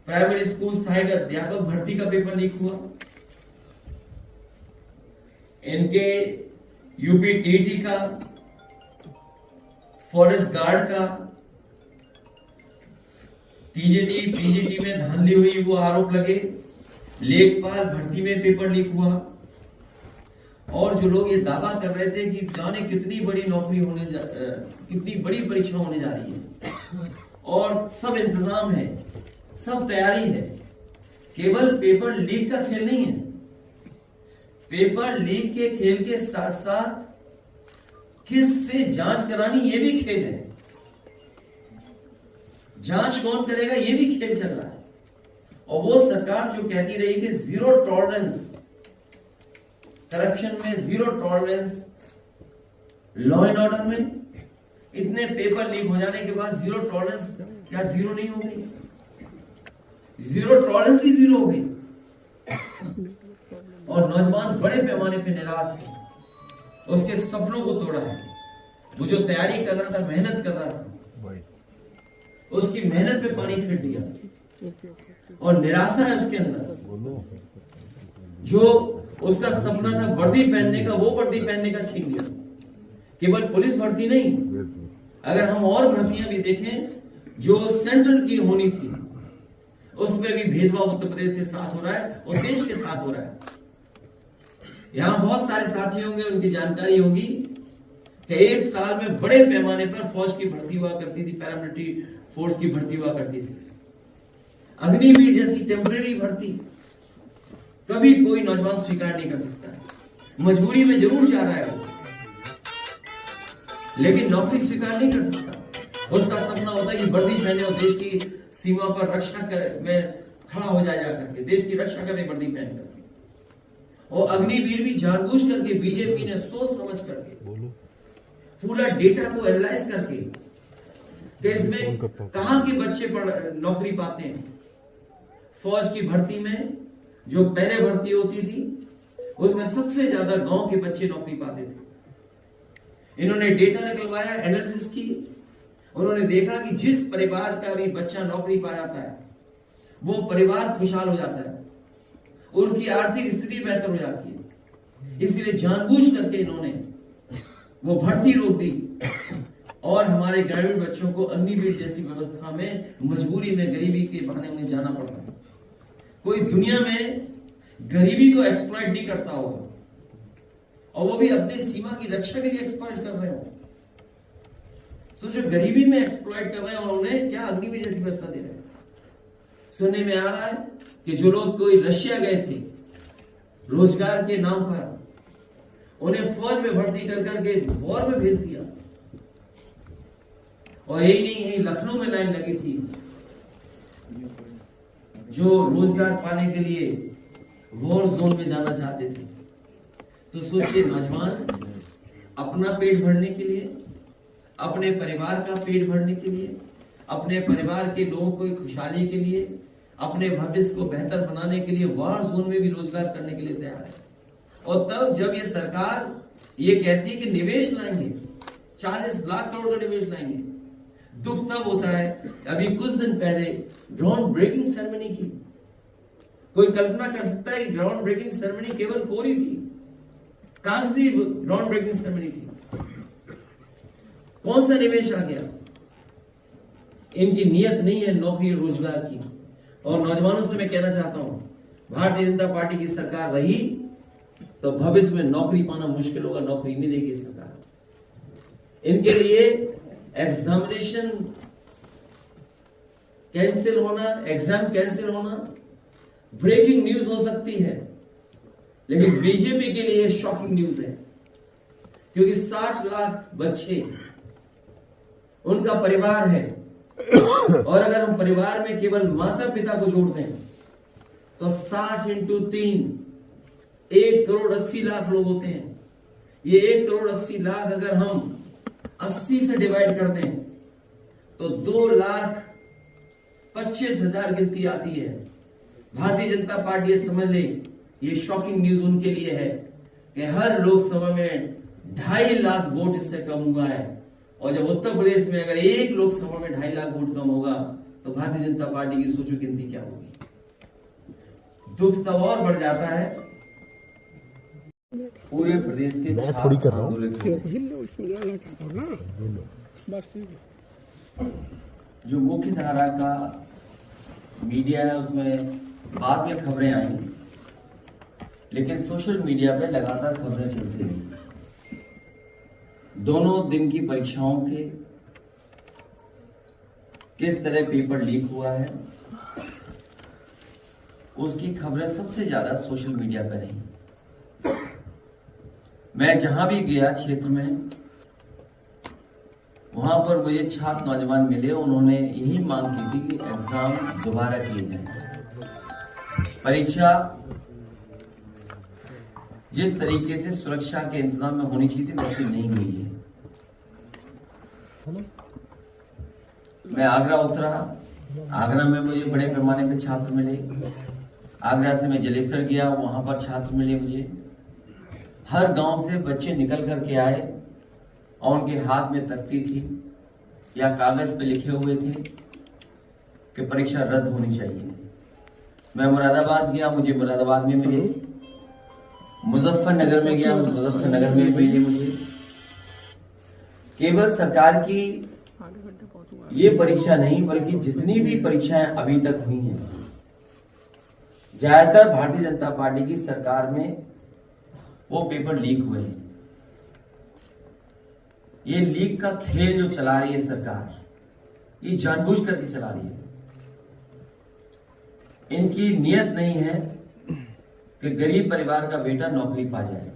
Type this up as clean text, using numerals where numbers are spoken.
Primary school सहायक अध्यापक भर्ती का पेपर लीक हुआ, इनके यूपी टीटी का, फॉरेस्ट गार्ड का, टीजीटी पीजीटी में धांधली हुई वो आरोप लगे, लेखपाल भर्ती में पेपर लीक हुआ। और जो लोग ये दावा कर रहे थे कि जाने कितनी बड़ी नौकरी कितनी बड़ी परीक्षा होने जा रही है और सब इंतजाम है, सब तैयारी है, केवल पेपर लीक का खेल नहीं है। पेपर लीक के खेल के साथ साथ किससे जांच करानी ये भी खेल है, जांच कौन करेगा ये भी खेल चल रहा है। और वो सरकार जो कहती रही कि जीरो टॉलरेंस करप्शन में, zero tolerance law and order में, इतने पेपर लीक हो जाने के बाद जीरो टॉलरेंस क्या जीरो नहीं हो गई? जीरो टॉलरेंस ही जीरो हो गई। और नौजवान बड़े पैमाने पे निराश है, उसके सपनों को तोड़ा है। वो जो तैयारी कर रहा था, मेहनत कर रहा था, उसकी मेहनत पे पानी फिर दिया और निराशा है उसके अंदर। जो उसका सपना था वर्दी पहनने का, वो वर्दी पहनने का छीन लिया। केवल पुलिस भर्ती नहीं, अगर हम और भर्तियां भी देखें जो सेंट्रल की होनी थी, उसमें भी भेदभाव उत्तर प्रदेश के साथ हो रहा है और देश के साथ हो रहा है। यहां बहुत सारे साथी होंगे, उनकी जानकारी होगी कि एक साल में बड़े पैमाने पर फौज की भर्ती हुआ करती थी, पैरामिलिट्री फोर्स की भर्ती हुआ करती थी। अग्निवीर जैसी टेम्परेरी भर्ती कभी कोई नौजवान स्वीकार नहीं कर सकता है। मजबूरी में जरूर जा रहा है वो, लेकिन नौकरी स्वीकार नहीं कर सकता। उसका सपना होता है कि वर्दी पहने और देश की सीमा पर रक्षा में खड़ा हो जाए, जाकर के देश की रक्षा करे वर्दी पहन करके। और अग्निवीर भी जानबूझ करके बीजेपी ने सोच समझ करके पूरा डेटा को एनालाइज करके कि इसमें कहां के बच्चे नौकरी पाते हैं। फौज की भर्ती में जो पहले भर्ती होती थी उसमें सबसे ज्यादा गांव के बच्चे नौकरी पाते थे। इन्होंने डेटा निकलवाया, एनालिसिस की, उन्होंने देखा कि जिस परिवार का भी बच्चा नौकरी पा जाता है वो परिवार खुशहाल हो जाता है, उसकी आर्थिक स्थिति बेहतर हो जाती है। इसलिए जानबूझ करके इन्होंने वो भर्ती रोक दी और हमारे ग्रामीण बच्चों को अग्निवीर जैसी व्यवस्था में मजबूरी में गरीबी के बहाने उन्हें जाना पड़ रहा है। कोई दुनिया में गरीबी को एक्सप्लॉइट नहीं करता होगा, और वो भी अपनी सीमा की रक्षा के लिए एक्सप्लॉइट कर रहे हो। सोचो, गरीबी में एक्सप्लॉइट कर रहे हैं और उन्हें क्या अग्निवीर जैसी व्यवस्था दे रहे हैं। सुनने में आ रहा है कि जो लोग कोई रशिया गए थे रोजगार के नाम पर, उन्हें फौज में भर्ती कर करके वॉर में भेज दिया। और यही नहीं, यही लखनऊ में लाइन लगी थी जो रोजगार पाने के लिए वॉर जोन में जाना चाहते थे। तो सोचिए, नौजवान अपना पेट भरने के लिए, अपने परिवार का पेट भरने के लिए, अपने परिवार के लोगों को खुशहाली के लिए, अपने भविष्य को बेहतर बनाने के लिए वॉर जोन में भी रोजगार करने के लिए तैयार है। और तब जब ये सरकार ये कहती है कि निवेश लाएंगे, 40 लाख करोड़ का निवेश लाएंगे, दुख तब होता है। अभी कुछ दिन पहले ग्राउंड ब्रेकिंग सेरेमनी की, कोई कल्पना कर सकता है कि ग्राउंड ब्रेकिंग सेरेमनी केवल कोरी थी, कागजी ग्राउंड ब्रेकिंग सेरेमनी थी। कौन सा निवेश आ गया? इनकी नीयत नहीं है नौकरी रोजगार की। और नौजवानों से मैं कहना चाहता हूं, भारतीय जनता पार्टी की सरकार रही तो भविष्य में नौकरी पाना मुश्किल होगा, नौकरी नहीं देगी सरकार। इनके लिए एग्जामिनेशन कैंसिल होना, एग्जाम कैंसिल होना ब्रेकिंग न्यूज हो सकती है, लेकिन बीजेपी के लिए शॉकिंग न्यूज है। क्योंकि 60 लाख बच्चे उनका परिवार है, और अगर हम परिवार में केवल माता पिता को जोड़ते हैं तो 60 × 3 1 करोड़ 80 लाख लोग होते हैं। ये 1 करोड़ 80 लाख अगर हम 80 से डिवाइड करते हैं तो 2,25,000 गिनती आती है। भारतीय जनता पार्टी ये समझ ले, ये शॉकिंग न्यूज उनके लिए है कि हर लोकसभा में 2.5 लाख वोट इससे कम हुआ है। और जब उत्तर प्रदेश में अगर एक लोकसभा में 2.5 लाख वोट कम होगा तो भारतीय जनता पार्टी की सोचो गिनती क्या होगी। दुख तब और बढ़ जाता है पूरे प्रदेश के मैं थोड़ी कर रहा हूँ। जो मुख्य धारा का मीडिया है उसमें बाद में खबरें आई, लेकिन सोशल मीडिया पे लगातार खबरें चलती रही। दोनों दिन की परीक्षाओं के किस तरह पेपर लीक हुआ है उसकी खबरें सबसे ज्यादा सोशल मीडिया पर रही। मैं जहां भी गया क्षेत्र में, वहां पर मुझे छात्र नौजवान मिले, उन्होंने यही मांग की थी कि एग्जाम दोबारा किए जाए। परीक्षा जिस तरीके से सुरक्षा के इंतजाम में होनी चाहिए थी वैसे नहीं हुई है। मैं आगरा उतरा, आगरा में मुझे बड़े पैमाने पे छात्र मिले। आगरा से मैं जलेसर गया, वहां पर छात्र मिले मुझे। हर गांव से बच्चे निकल करके आए और उनके हाथ में तख्ती थी या कागज पे लिखे हुए थे कि परीक्षा रद्द होनी चाहिए। मैं मुरादाबाद गया, मुझे मुरादाबाद में मिले। मुजफ्फरनगर में गया, मुजफ्फरनगर में मिले मुझे। केवल सरकार की ये परीक्षा नहीं बल्कि जितनी भी परीक्षाएं अभी तक हुई हैं, ज्यादातर भारतीय जनता पार्टी की सरकार में वो पेपर लीक हुए हैं। ये लीक का खेल जो चला रही है सरकार, ये जानबूझ करके चला रही है। इनकी नियत नहीं है कि गरीब परिवार का बेटा नौकरी पा जाए।